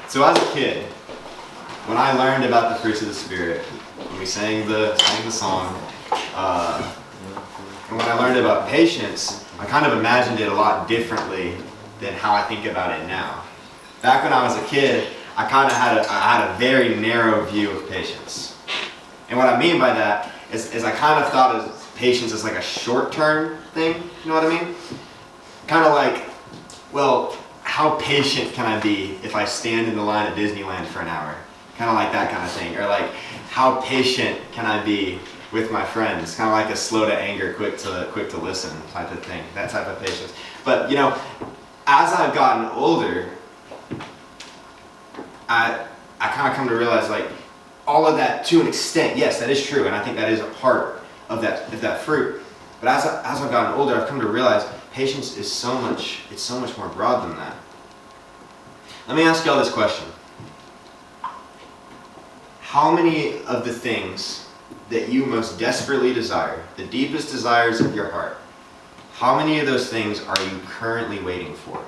So as a kid, when I learned about the fruits of the Spirit, when we sang the song, and when I learned about patience, I kind of imagined it a lot differently than how I think about it now. Back when I was a kid, I kind of had a very narrow view of patience. And what I mean by that is I kind of thought of patience as like a short-term thing, you know what I mean? Kind of like, well, how patient can I be if I stand in the line at Disneyland for an hour? Kind of like that kind of thing. Or like, how patient can I be with my friends? Kind of like a slow to anger, quick to listen type of thing. That type of patience. But you know, as I've gotten older, I kind of come to realize like all of that, to an extent, yes, that is true, and I think that is a part of that fruit. But as I've gotten older, I've come to realize patience is so much more broad than that. Let me ask y'all this question. How many of the things that you most desperately desire, the deepest desires of your heart, how many of those things are you currently waiting for?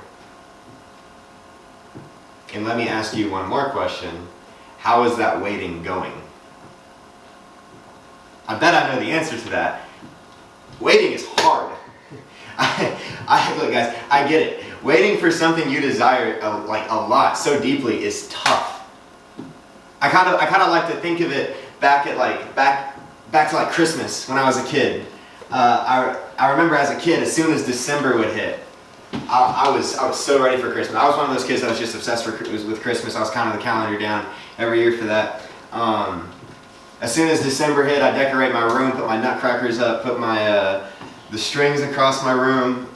And let me ask you one more question. How is that waiting going? I bet I know the answer to that. Waiting is hard. Look guys, I get it. Waiting for something you desire like a lot, so deeply, is tough. I kind of like to think of it back to like Christmas when I was a kid. I remember as a kid, as soon as December would hit, I was so ready for Christmas. I was one of those kids that was just obsessed with Christmas. I was counting the calendar down every year for that. As soon as December hit, I'd decorate my room, put my nutcrackers up, put my the strings across my room.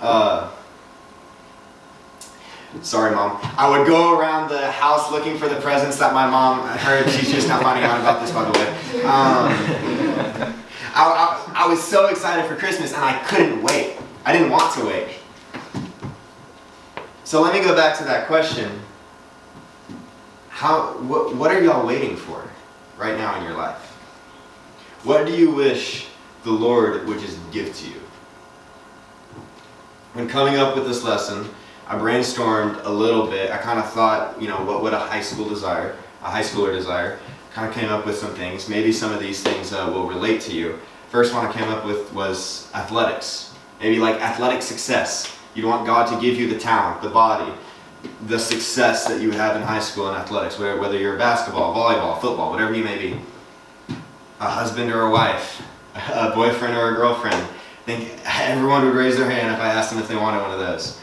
Sorry, Mom. I would go around the house looking for the presents that my mom heard. She's just now finding out about this, by the way. I was so excited for Christmas, and I couldn't wait. I didn't want to wait. So let me go back to that question. What are y'all waiting for right now in your life? What do you wish the Lord would just give to you? When coming up with this lesson, I brainstormed a little bit. I kind of thought, what would a high schooler desire? Kind of came up with some things. Maybe some of these things will relate to you. First one I came up with was athletics. Maybe like athletic success. You'd want God to give you the talent, the body, the success that you have in high school in athletics, whether you're basketball, volleyball, football, whatever you may be. A husband or a wife, a boyfriend or a girlfriend. I think everyone would raise their hand if I asked them if they wanted one of those.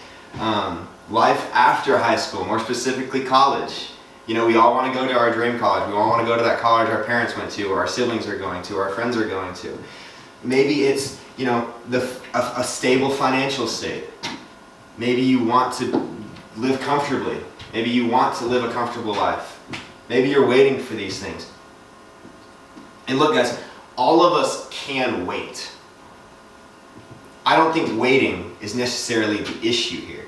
Life after high school, more specifically college. We all want to go to our dream college. We all want to go to that college our parents went to, or our siblings are going to, or our friends are going to. Maybe it's, a stable financial state. Maybe you want to live comfortably. Maybe you want to live a comfortable life. Maybe you're waiting for these things. And look guys, all of us can wait. I don't think waiting is necessarily the issue here.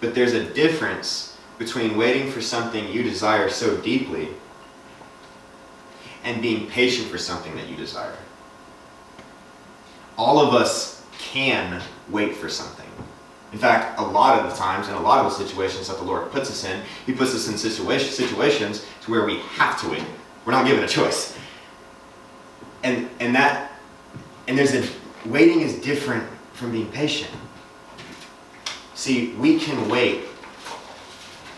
But there's a difference between waiting for something you desire so deeply and being patient for something that you desire. All of us can wait for something. In fact, a lot of the times, in a lot of the situations that the Lord puts us in, He puts us in situations to where we have to wait. We're not given a choice. And waiting is different from being patient. See, we can wait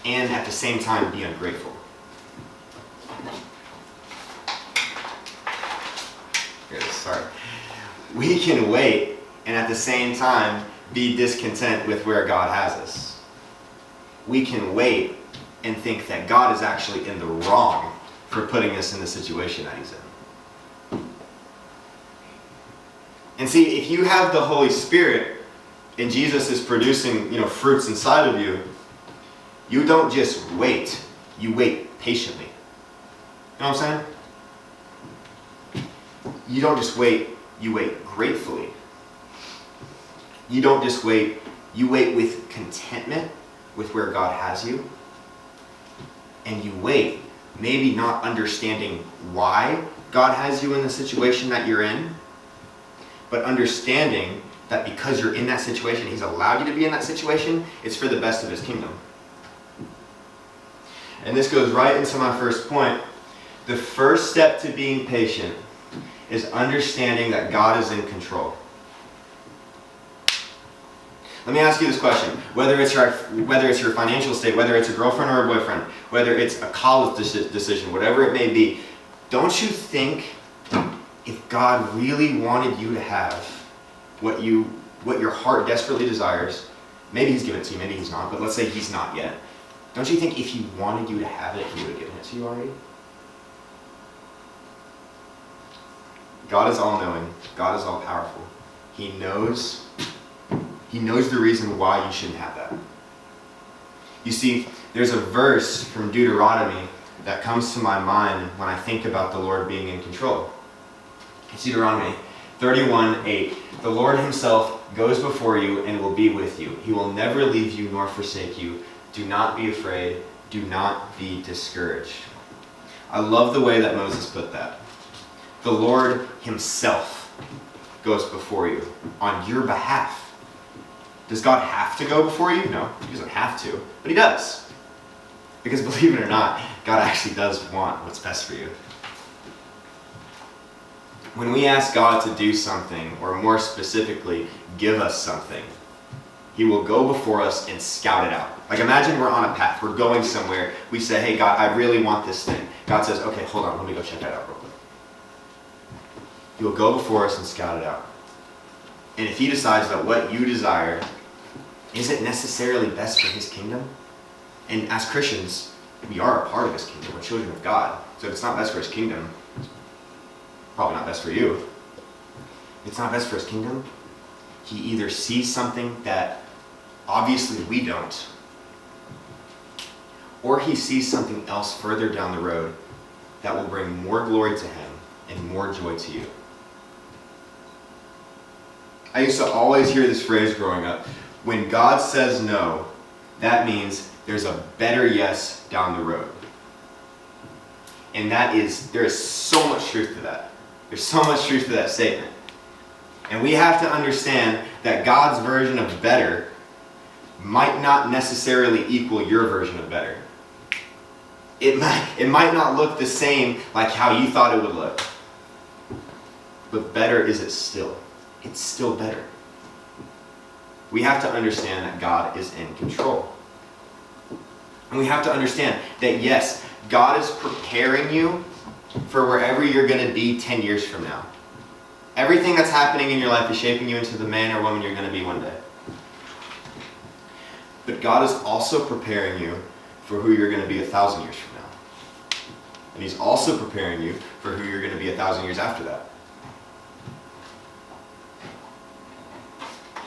and at the same time be ungrateful. Here it is, sorry. We can wait and at the same time be discontent with where God has us. We can wait and think that God is actually in the wrong for putting us in the situation that He's in. And see, if you have the Holy Spirit and Jesus is producing, fruits inside of you, you don't just wait, you wait patiently. You know what I'm saying? You don't just wait, you wait gratefully. You don't just wait, you wait with contentment with where God has you. And you wait, maybe not understanding why God has you in the situation that you're in, but understanding that because you're in that situation, He's allowed you to be in that situation, it's for the best of His kingdom. And this goes right into my first point. The first step to being patient is understanding that God is in control. Let me ask you this question. Whether it's your financial state, whether it's a girlfriend or a boyfriend, whether it's a college decision, whatever it may be, don't you think if God really wanted you to have what your heart desperately desires, maybe he's given it to you, maybe he's not, but let's say he's not yet. Don't you think if he wanted you to have it, he would have given it to you already? God is all-knowing. God is all-powerful. He knows the reason why you shouldn't have that. You see, there's a verse from Deuteronomy that comes to my mind when I think about the Lord being in control. It's Deuteronomy 31:8. The Lord himself goes before you and will be with you. He will never leave you nor forsake you. Do not be afraid. Do not be discouraged. I love the way that Moses put that. The Lord himself goes before you on your behalf. Does God have to go before you? No, he doesn't have to, but he does. Because believe it or not, God actually does want what's best for you. When we ask God to do something, or more specifically, give us something, he will go before us and scout it out. Like imagine we're on a path, we're going somewhere, we say, hey God, I really want this thing. God says, okay, hold on, let me go check that out real quick. He will go before us and scout it out. And if he decides that what you desire isn't necessarily best for his kingdom, and as Christians, we are a part of his kingdom, we're children of God, so if it's not best for his kingdom, it's probably not best for you. If it's not best for his kingdom, he either sees something that obviously we don't, or he sees something else further down the road that will bring more glory to him and more joy to you. I used to always hear this phrase growing up. When God says no, that means there's a better yes down the road. And there is so much truth to that. There's so much truth to that statement. And we have to understand that God's version of better might not necessarily equal your version of better. It might not look the same like how you thought it would look. But better is it still. It's still better. We have to understand that God is in control. And we have to understand that yes, God is preparing you for wherever you're going to be 10 years from now. Everything that's happening in your life is shaping you into the man or woman you're going to be one day. But God is also preparing you for who you're going to be 1,000 years from now. And he's also preparing you for who you're going to be 1,000 years after that.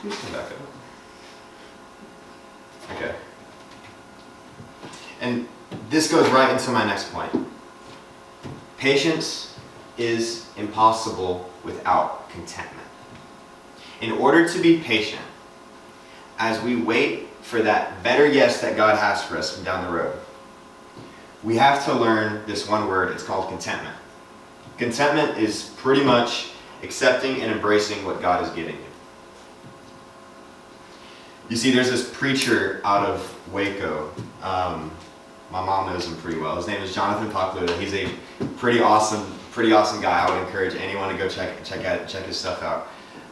Please come back up. Okay. And this goes right into my next point. Patience is impossible without contentment. In order to be patient, as we wait for that better yes that God has for us down the road, we have to learn this one word. It's called contentment. Contentment is pretty much accepting and embracing what God is giving you. You see, there's this preacher out of Waco. My mom knows him pretty well. His name is Jonathan Pokluda. He's a pretty awesome guy. I would encourage anyone to go check his stuff out.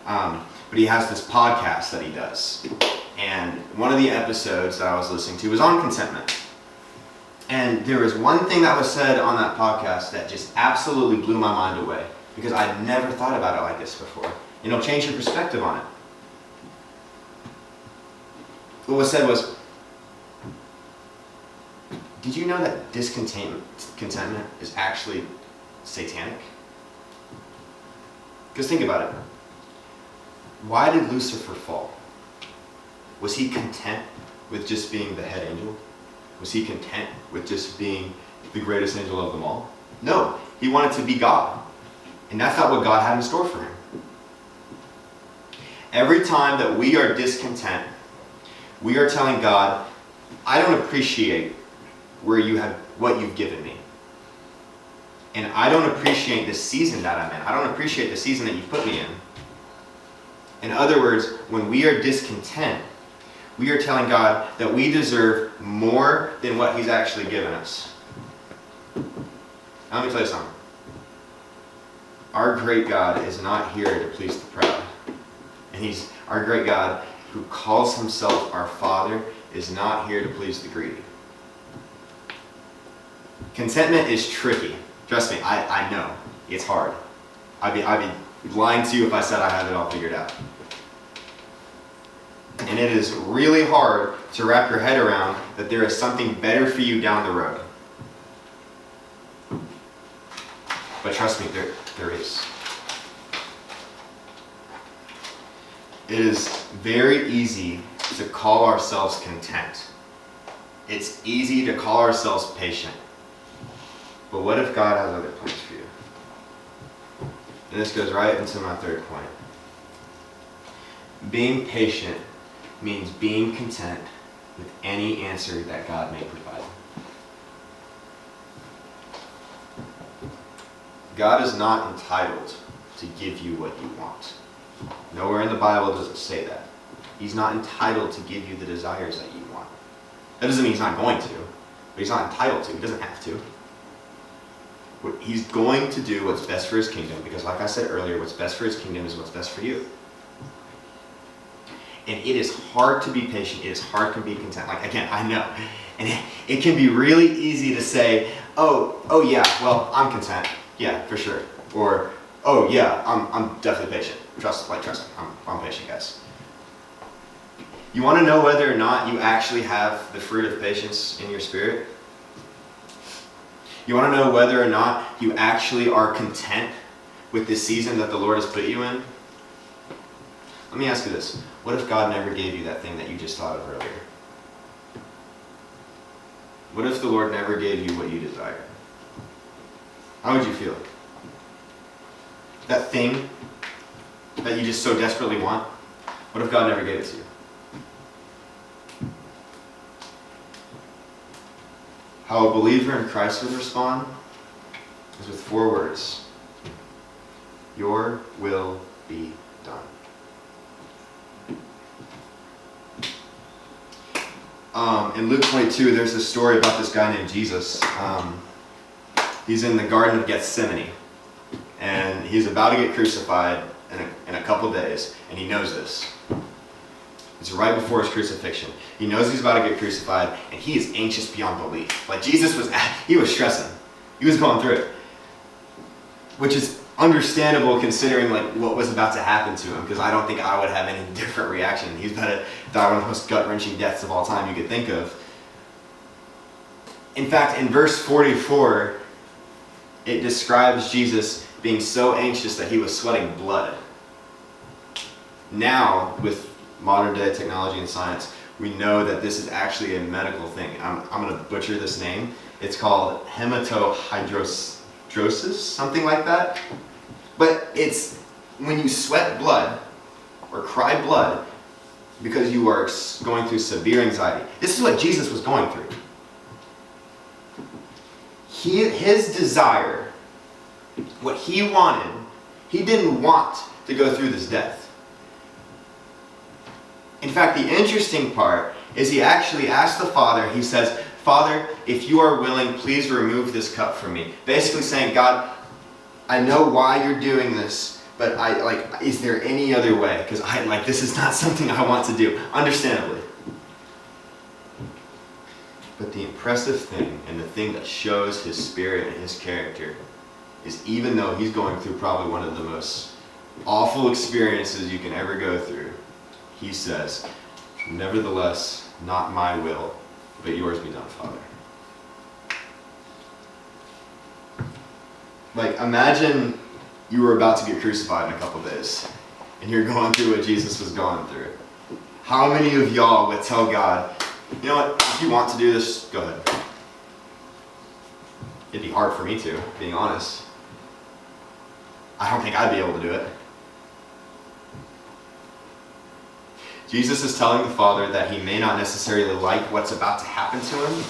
But he has this podcast that he does. And one of the episodes that I was listening to was on contentment. And there was one thing that was said on that podcast that just absolutely blew my mind away, because I'd never thought about it like this before. And it'll change your perspective on it. What was said was, did you know that discontentment is actually satanic? Because think about it. Why did Lucifer fall? Was he content with just being the head angel? Was he content with just being the greatest angel of them all? No, he wanted to be God. And that's not what God had in store for him. Every time that we are discontent, we are telling God, I don't appreciate what you've given me. And I don't appreciate the season that I'm in. I don't appreciate the season that you've put me in. In other words, when we are discontent, We are telling God that we deserve more than what he's actually given us. Now let me tell you something. Our great God is not here to please the proud. And our great God, who calls himself our Father, is not here to please the greedy. Contentment is tricky. Trust me, I know. It's hard. I'd be lying to you if I said I have it all figured out. And it is really hard to wrap your head around that there is something better for you down the road. But trust me, there is. It is very easy to call ourselves content. It's easy to call ourselves patient. But what if God has other plans for you? And this goes right into my third point. Being patient means being content with any answer that God may provide. God is not entitled to give you what you want. Nowhere in the Bible does it say that. He's not entitled to give you the desires that you want. That doesn't mean he's not going to, but he's not entitled to. He doesn't have to. He's going to do what's best for his kingdom, because like I said earlier, what's best for his kingdom is what's best for you. And it is hard to be patient. It is hard to be content. Like, again, I know. And it can be really easy to say, oh yeah, well, I'm content. Yeah, for sure. Or, oh yeah, I'm definitely patient. Trust me, I'm patient, guys. You want to know whether or not you actually have the fruit of patience in your spirit? You want to know whether or not you actually are content with this season that the Lord has put you in? Let me ask you this. What if God never gave you that thing that you just thought of earlier? What if the Lord never gave you what you desired? How would you feel? That thing that you just so desperately want, what if God never gave it to you? How a believer in Christ would respond is with 4 words. Your will be done. In Luke 22, there's a story about this guy named Jesus. He's in the Garden of Gethsemane, and he's about to get crucified in a couple days, and he knows this. It's right before his crucifixion. He knows he's about to get crucified, and he is anxious beyond belief. Like Jesus was stressing. He was going through it, which is understandable considering like what was about to happen to him, because I don't think I would have any different reaction. He's about to die one of the most gut-wrenching deaths of all time you could think of. In fact, in verse 44, it describes Jesus being so anxious that he was sweating blood. Now, with modern day technology and science, we know that this is actually a medical thing. I'm going to butcher this name. It's called hematohydrosis, something like that. But it's when you sweat blood or cry blood because you are going through severe anxiety. This is what Jesus was going through. His desire, what he wanted, he didn't want to go through this death. In fact, the interesting part is he actually asked the Father, he says, Father, if you are willing, please remove this cup from me. Basically saying, God, I know why you're doing this, but is there any other way? Because this is not something I want to do, understandably. But the impressive thing, and the thing that shows his spirit and his character, is even though he's going through probably one of the most awful experiences you can ever go through, he says, nevertheless, not my will, but yours be done, Father. Imagine you were about to get crucified in a couple days, and you're going through what Jesus was going through. How many of y'all would tell God, you know what, if you want to do this, go ahead. It'd be hard for me to, being honest. I don't think I'd be able to do it. Jesus is telling the Father that he may not necessarily like what's about to happen to him,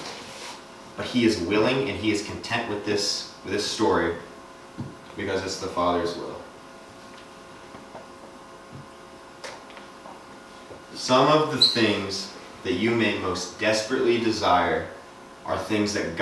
but he is willing and he is content with this story because it's the Father's will. Some of the things that you may most desperately desire are things that